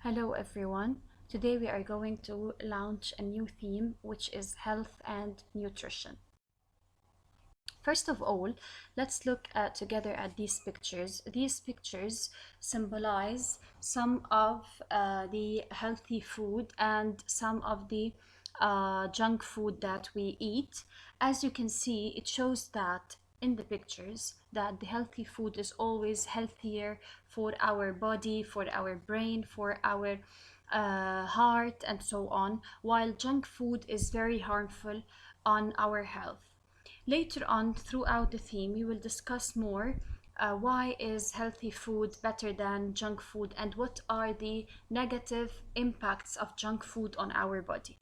Hello everyone. Today we are going to launch a new theme, which is health and nutrition. First of all, let's look together at these pictures. These pictures symbolize some of the healthy food and some of the junk food that we eat. As you can see, it shows that in the pictures that the healthy food is always healthier for our body, for our brain, for our heart, and so on, while junk food is very harmful on our health. Later on, throughout the theme, we will discuss more why is healthy food better than junk food and what are the negative impacts of junk food on our body.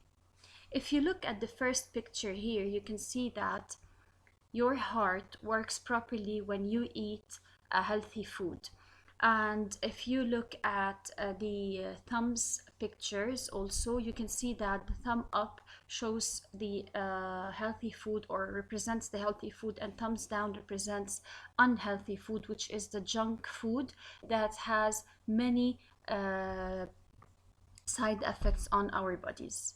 If you look at the first picture here, you can see that your heart works properly when you eat a healthy food. And if you look at the thumbs pictures also, you can see that the thumb up shows the healthy food or represents the healthy food, and thumbs down represents unhealthy food, which is the junk food that has many side effects on our bodies.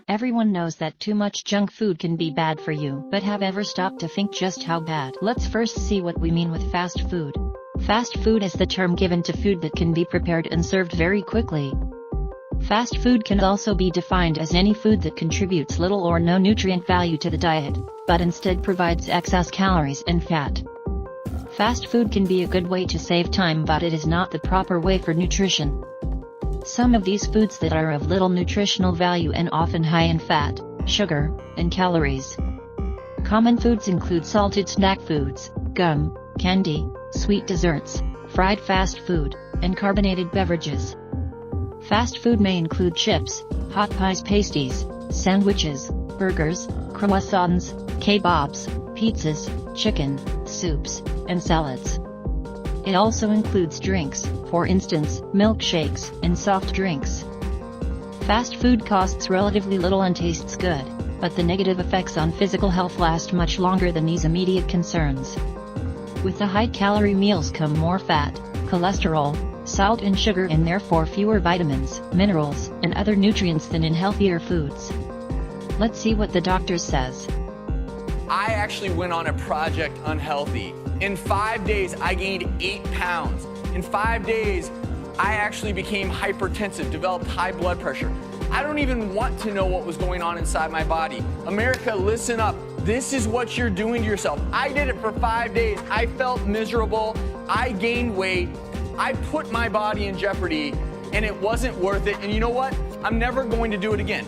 Everyone knows that too much junk food can be bad for you, but have ever stopped to think just how bad? Let's first see what we mean with fast food. Fast food is the term given to food that can be prepared and served very quickly. Fast food can also be defined as any food that contributes little or no nutrient value to the diet, but instead provides excess calories and fat. Fast food can be a good way to save time, but it is not the proper way for nutrition. Some of these foods that are of little nutritional value and often high in fat, sugar, and calories. Common foods include salted snack foods, gum, candy, sweet desserts, fried fast food, and carbonated beverages. Fast food may include chips, hot pies, pasties, sandwiches, burgers, croissants, kebabs, pizzas, chicken, soups, and salads. It also includes drinks, for instance, milkshakes and soft drinks. Fast food costs relatively little and tastes good, but the negative effects on physical health last much longer than these immediate concerns. With the high-calorie meals come more fat, cholesterol, salt and sugar, and therefore fewer vitamins, minerals, and other nutrients than in healthier foods. Let's see what the doctor says. I actually went on a Project Unhealthy. In 5 days, I gained 8 pounds. In 5 days, I actually became hypertensive, developed high blood pressure. I don't even want to know what was going on inside my body. America, listen up. This is what you're doing to yourself. I did it for 5 days. I felt miserable. I gained weight. I put my body in jeopardy, and it wasn't worth it. And you know what? I'm never going to do it again.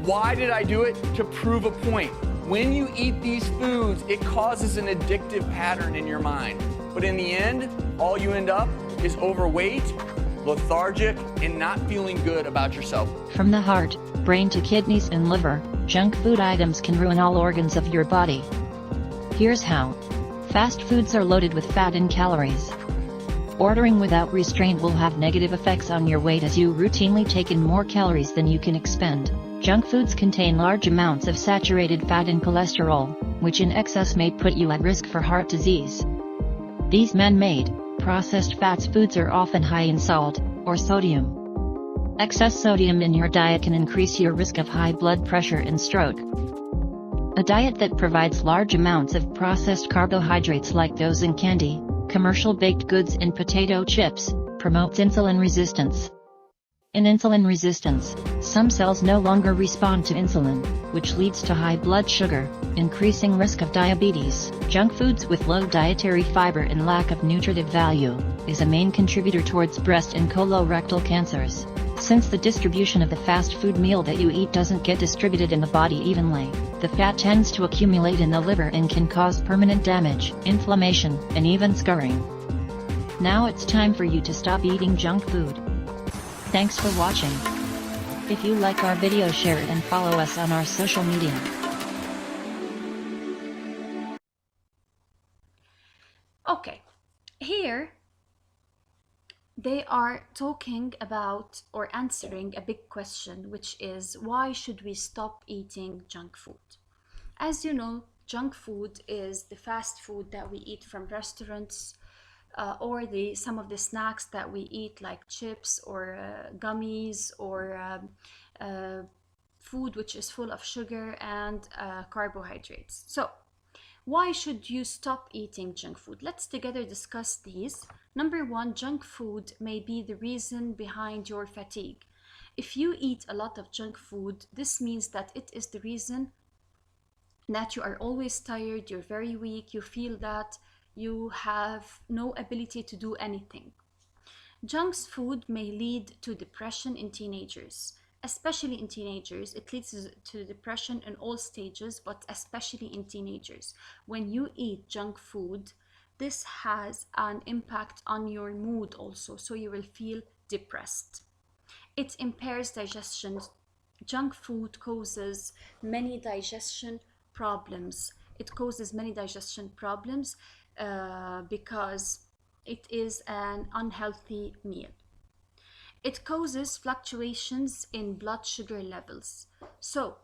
Why did I do it? To prove a point. When you eat these foods, it causes an addictive pattern in your mind. But in the end, all you end up is overweight, lethargic, and not feeling good about yourself. From the heart, brain to kidneys and liver, junk food items can ruin all organs of your body. Here's how. Fast foods are loaded with fat and calories. Ordering without restraint will have negative effects on your weight as you routinely take in more calories than you can expend. Junk foods contain large amounts of saturated fat and cholesterol, which in excess may put you at risk for heart disease. These man-made, processed fats foods are often high in salt, or sodium. Excess sodium in your diet can increase your risk of high blood pressure and stroke. A diet that provides large amounts of processed carbohydrates like those in candy, commercial baked goods and potato chips, promotes insulin resistance. In insulin resistance, some cells no longer respond to insulin, which leads to high blood sugar, increasing risk of diabetes. Junk foods with low dietary fiber and lack of nutritive value is a main contributor towards breast and colorectal cancers. Since the distribution of the fast food meal that you eat doesn't get distributed in the body evenly, the fat tends to accumulate in the liver and can cause permanent damage, inflammation, and even scarring. Now it's time for you to stop eating junk food. Thanks for watching. If you like our video, share it and follow us on our social media. Okay, here They are talking about or answering a big question, which is why should we stop eating junk food? As you know, junk food is the fast food that we eat from restaurants, or some of the snacks that we eat, like chips or gummies, or food which is full of sugar and carbohydrates. So why should you stop eating junk food? Let's together discuss these. Number one, junk food may be the reason behind your fatigue. If you eat a lot of junk food, this means that it is the reason that you are always tired, you're very weak, you feel that you have no ability to do anything. Junk food may lead to depression in teenagers. Especially in teenagers, it leads to depression in all stages, but especially in teenagers. When you eat junk food, this has an impact on your mood also, so you will feel depressed. It impairs digestion. Junk food causes many digestion problems. It causes many digestion problems because it is an unhealthy meal. It causes fluctuations in blood sugar levels. So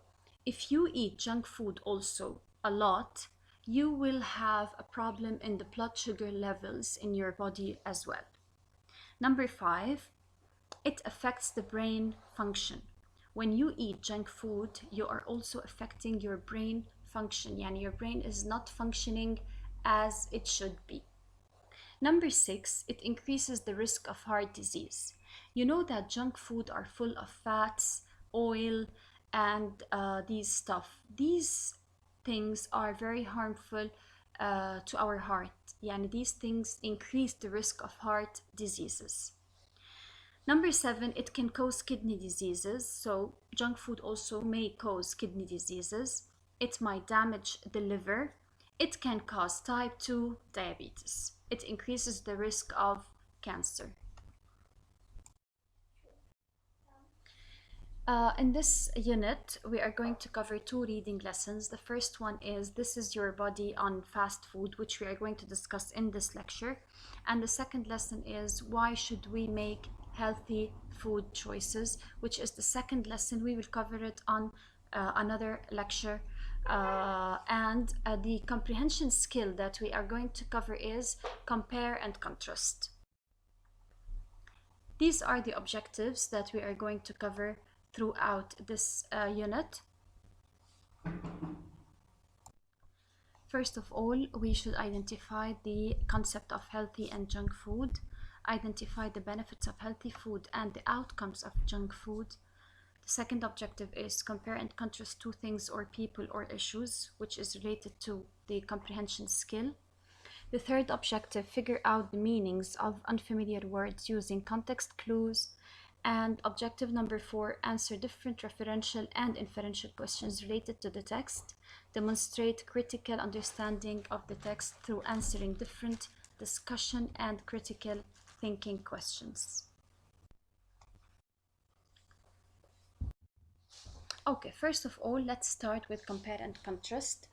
if you eat junk food also a lot, you will have a problem in the blood sugar levels in your body as well. Number 5, it affects the brain function. When you eat junk food, you are also affecting your brain function. Yani your brain is not functioning as it should be. Number 6, it increases the risk of heart disease. You know that junk food are full of fats, oil, and these stuff. These things are very harmful to our heart. Yani these things increase the risk of heart diseases. Number 7, it can cause kidney diseases. So junk food also may cause kidney diseases. It might damage the liver. It can cause type 2 diabetes. It increases the risk of cancer. In this unit, we are going to cover 2 reading lessons. The first one is This is Your Body on Fast Food, which we are going to discuss in this lecture. And the second lesson is Why Should We Make Healthy Food Choices, which is the second lesson. We will cover it on another lecture. And the comprehension skill that we are going to cover is compare and contrast. These are the objectives that we are going to cover throughout this unit. First of all, we should identify the concept of healthy and junk food, identify the benefits of healthy food and the outcomes of junk food. The second objective is compare and contrast 2 things or people or issues, which is related to the comprehension skill. The third objective, figure out the meanings of unfamiliar words using context clues. And objective number 4, answer different referential and inferential questions related to the text. Demonstrate critical understanding of the text through answering different discussion and critical thinking questions. Okay, first of all, let's start with compare and contrast.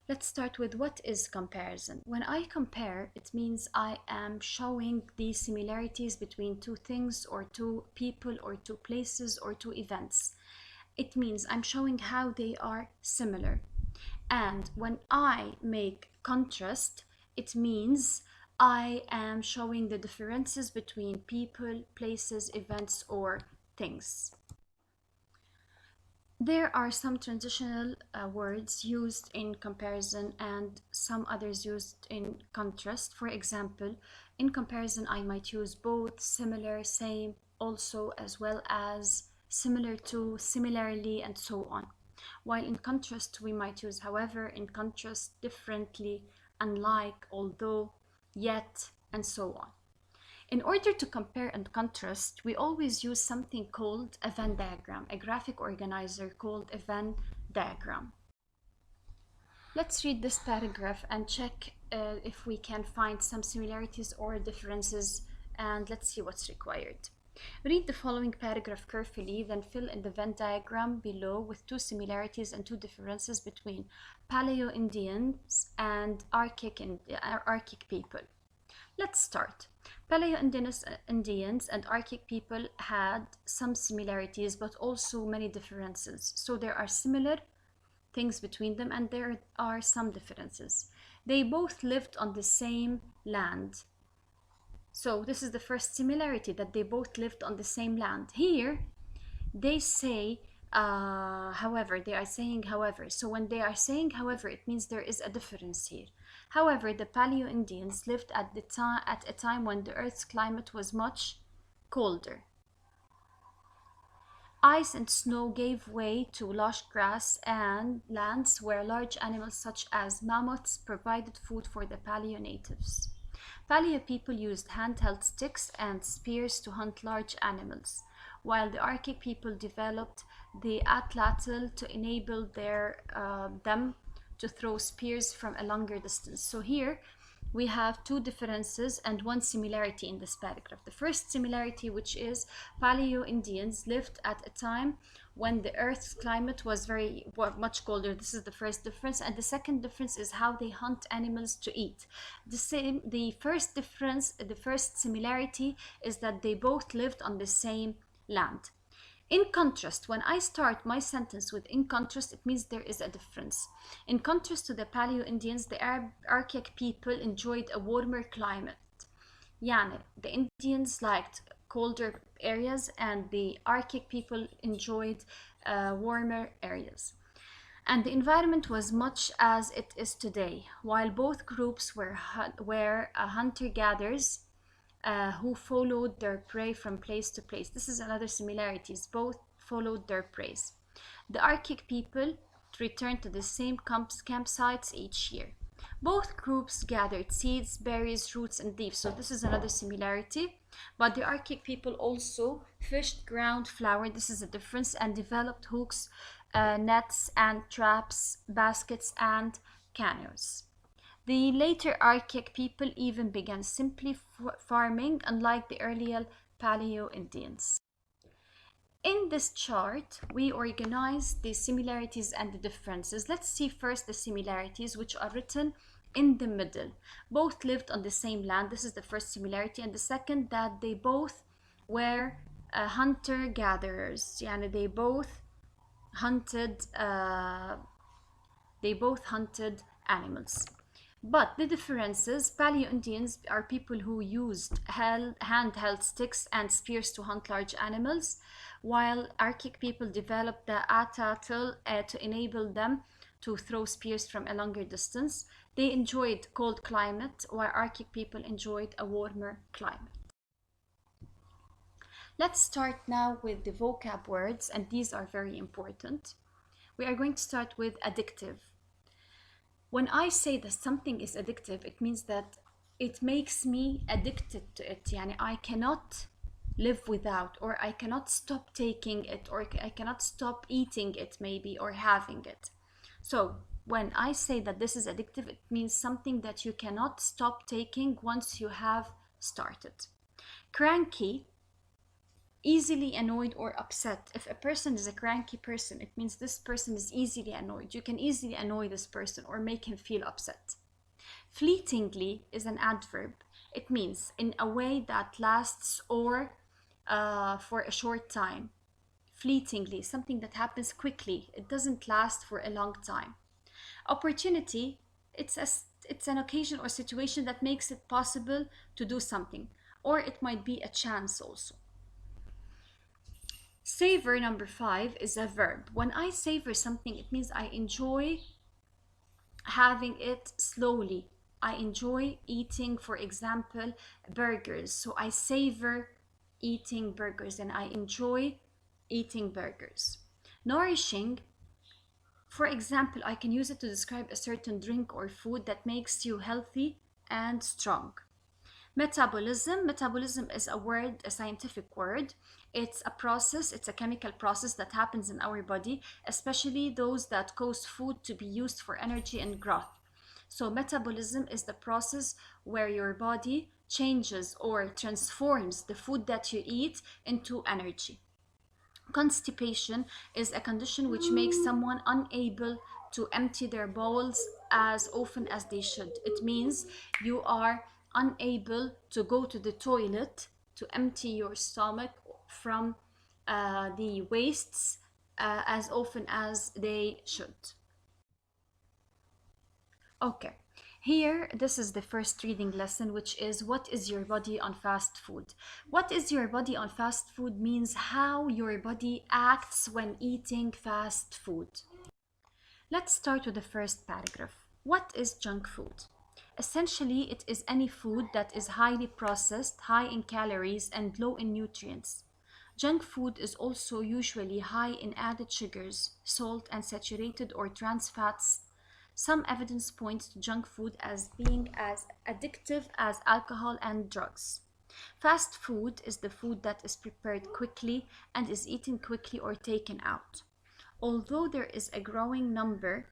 Let's start with what is comparison. When I compare, it means I am showing the similarities between 2 things or 2 people or 2 places or 2 events. It means I'm showing how they are similar. And when I make contrast, it means I am showing the differences between people, places, events, or things. There are some transitional words used in comparison and some others used in contrast. For example, in comparison, I might use both, similar, same, also, as well as similar to, similarly, and so on. While in contrast, we might use however, in contrast, differently, unlike, although, yet, and so on. In order to compare and contrast, we always use something called a Venn diagram, a graphic organizer called a Venn diagram. Let's read this paragraph and check if we can find some similarities or differences, and let's see what's required. Read the following paragraph carefully, then fill in the Venn diagram below with 2 similarities and 2 differences between Paleo-Indians and Arctic people. Let's start. Paleo-Indians and Arctic people had some similarities, but also many differences. So there are similar things between them, and there are some differences. They both lived on the same land. So this is the first similarity, that they both lived on the same land. Here, they say, however, they are saying however. So when they are saying however, it means there is a difference here. However, the Paleo-Indians lived at a time when the Earth's climate was much colder. Ice and snow gave way to lush grass and lands where large animals such as mammoths provided food for the Paleo natives. Paleo people used handheld sticks and spears to hunt large animals, while the Arctic people developed the atlatl to enable them to throw spears from a longer distance. So here we have two differences and one similarity in this paragraph. The first similarity, which is Paleo-Indians lived at a time when the Earth's climate was much colder. This is the first difference. And the second difference is how they hunt animals to eat. The first difference, the first similarity is that they both lived on the same land. In contrast, when I start my sentence with in contrast, it means there is a difference. In contrast to the Paleo-Indians, the Arctic people enjoyed a warmer climate. Yani, the Indians liked colder areas and the Arctic people enjoyed warmer areas. And the environment was much as it is today. While both groups were hunter-gatherers, who followed their prey from place to place. This is another similarity. Both followed their prey. The Arctic people returned to the same campsites each year. Both groups gathered seeds, berries, roots, and leaves. So this is another similarity. But the Arctic people also fished ground flower. This is a difference, and developed hooks, nets, and traps, baskets, and canoes. The later Arctic people even began simply farming, unlike the earlier Paleo-Indians. In this chart, we organize the similarities and the differences. Let's see first the similarities, which are written in the middle. Both lived on the same land. This is the first similarity. And the second, that they both were hunter-gatherers. Yani they both hunted animals. But the differences, Paleo-Indians are people who used handheld sticks and spears to hunt large animals, while Arctic people developed the atlatl to enable them to throw spears from a longer distance. They enjoyed cold climate, while Arctic people enjoyed a warmer climate. Let's start now with the vocab words, and these are very important. We are going to start with addictive. When I say that something is addictive, it means that it makes me addicted to it. Yani I cannot live without, or I cannot stop taking it, or I cannot stop eating it maybe, or having it. So when I say that this is addictive, it means something that you cannot stop taking once you have started. Cranky, easily annoyed or upset. If a person is a cranky person, it means this person is easily annoyed. You can easily annoy this person or make him feel upset. Fleetingly is an adverb. It means in a way that lasts or for a short time. Fleetingly, something that happens quickly. It doesn't last for a long time. Opportunity, it's an occasion or situation that makes it possible to do something, or it might be a chance also. Savor, number 5, is a verb. When I savor something, it means I enjoy having it slowly. I enjoy eating, for example, burgers. So I savor eating burgers, and I enjoy eating burgers. Nourishing, for example, I can use it to describe a certain drink or food that makes you healthy and strong. Metabolism. Metabolism is a scientific word. It's a process, it's a chemical process that happens in our body, especially those that cause food to be used for energy and growth. So metabolism is the process where your body changes or transforms the food that you eat into energy. Constipation is a condition which makes someone unable to empty their bowels as often as they should. It means you are unable to go to the toilet to empty your stomach from the wastes as often as they should. Okay, here this is the first reading lesson, which is what is your body on fast food? What is your body on fast food means how your body acts when eating fast food. Let's start with the first paragraph. What is junk food? Essentially, it is any food that is highly processed, high in calories, and low in nutrients. Junk food is also usually high in added sugars, salt, and saturated or trans fats. Some evidence points to junk food as being as addictive as alcohol and drugs. Fast food is the food that is prepared quickly and is eaten quickly or taken out. Although there is a growing number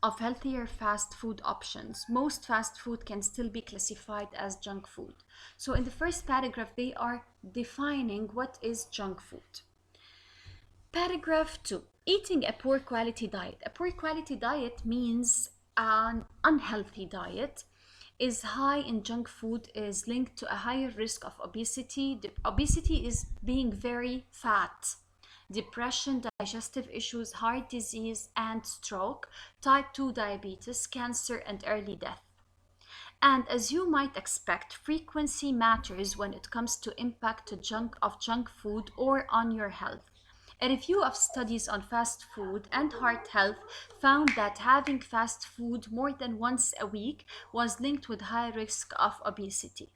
of healthier fast food options, most fast food can still be classified as junk food. So in the first paragraph, they are defining what is junk food. Paragraph 2. Eating a poor quality diet. A poor quality diet means an unhealthy diet is high in junk food is linked to a higher risk of obesity. Obesity is being very fat. Depression, digestive issues, heart disease and stroke, type 2 diabetes, cancer and early death. And as you might expect, frequency matters when it comes to impact of junk food or on your health. A review of studies on fast food and heart health found that having fast food more than once a week was linked with high risk of obesity,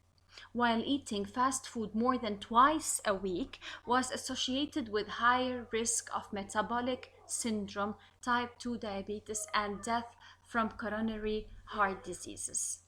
while eating fast food more than twice a week was associated with higher risk of metabolic syndrome, type 2 diabetes, and death from coronary heart diseases.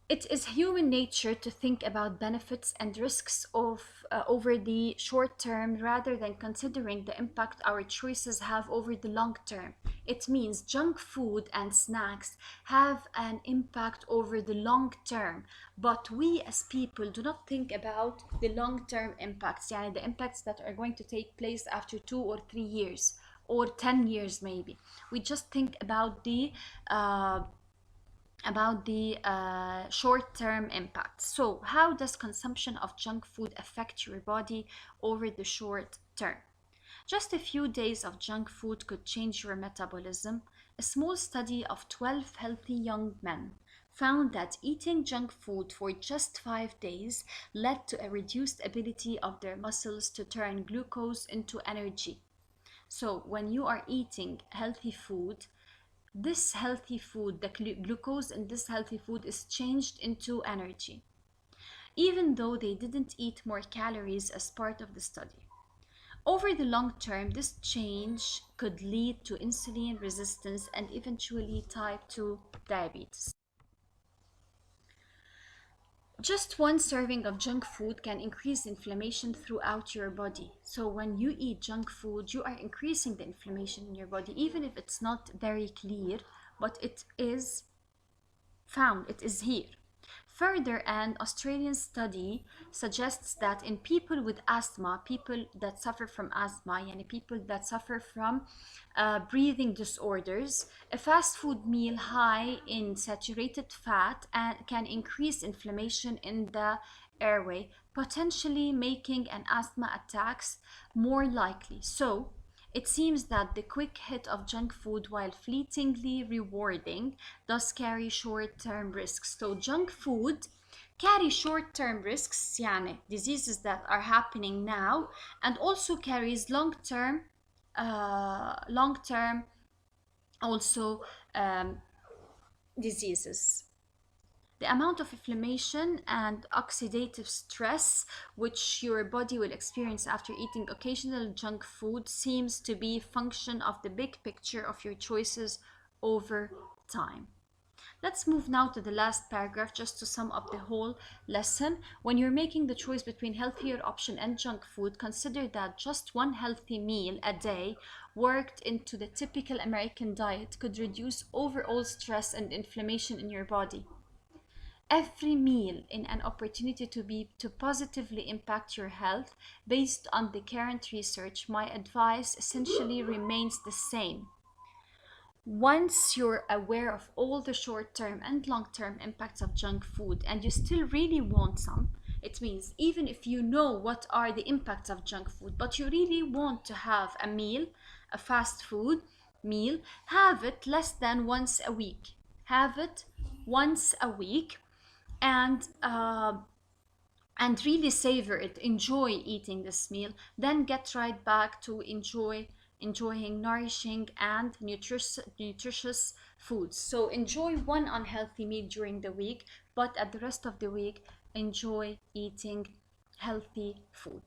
It is human nature to think about benefits and risks over the short term rather than considering the impact our choices have over the long term. It means junk food and snacks have an impact over the long term, but we as people do not think about the long term impacts, yani the impacts that are going to take place after 2 or 3 years or 10 years maybe. We just think about the short-term impact. So how does consumption of junk food affect your body over the short term? Just a few days of junk food could change your metabolism. A small study of 12 healthy young men found that eating junk food for just 5 days led to a reduced ability of their muscles to turn glucose into energy. So when you are eating healthy food, this healthy food, the glucose in this healthy food is changed into energy, even though they didn't eat more calories as part of the study. Over the long term, this change could lead to insulin resistance and eventually type 2 diabetes. Just one serving of junk food can increase inflammation throughout your body. So when you eat junk food, you are increasing the inflammation in your body, even if it's not very clear, but it is found, it is here. Further, an Australian study suggests that in people with asthma, people that suffer from asthma, yani people that suffer from breathing disorders, a fast food meal high in saturated fat can increase inflammation in the airway, potentially making an asthma attacks more likely. So it seems that the quick hit of junk food, while fleetingly rewarding, does carry short-term risks. So junk food carry short-term risks, yani diseases that are happening now, and also carries long-term also diseases. The amount of inflammation and oxidative stress which your body will experience after eating occasional junk food seems to be a function of the big picture of your choices over time. Let's move now to the last paragraph just to sum up the whole lesson. When you're making the choice between healthier option and junk food, consider that just one healthy meal a day worked into the typical American diet could reduce overall stress and inflammation in your body. Every meal in an opportunity to positively impact your health. Based on the current research, my advice essentially remains the same. once you're aware of all the short-term and long-term impacts of junk food and you still really want some, it means even if you know what are the impacts of junk food, but you really want to have a meal, a fast food meal, have it less than once a week. Have it once a week, and really savor it, enjoy eating this meal, then get right back to enjoying nourishing and nutritious foods. So enjoy one unhealthy meal during the week, but at the rest of the week enjoy eating healthy food.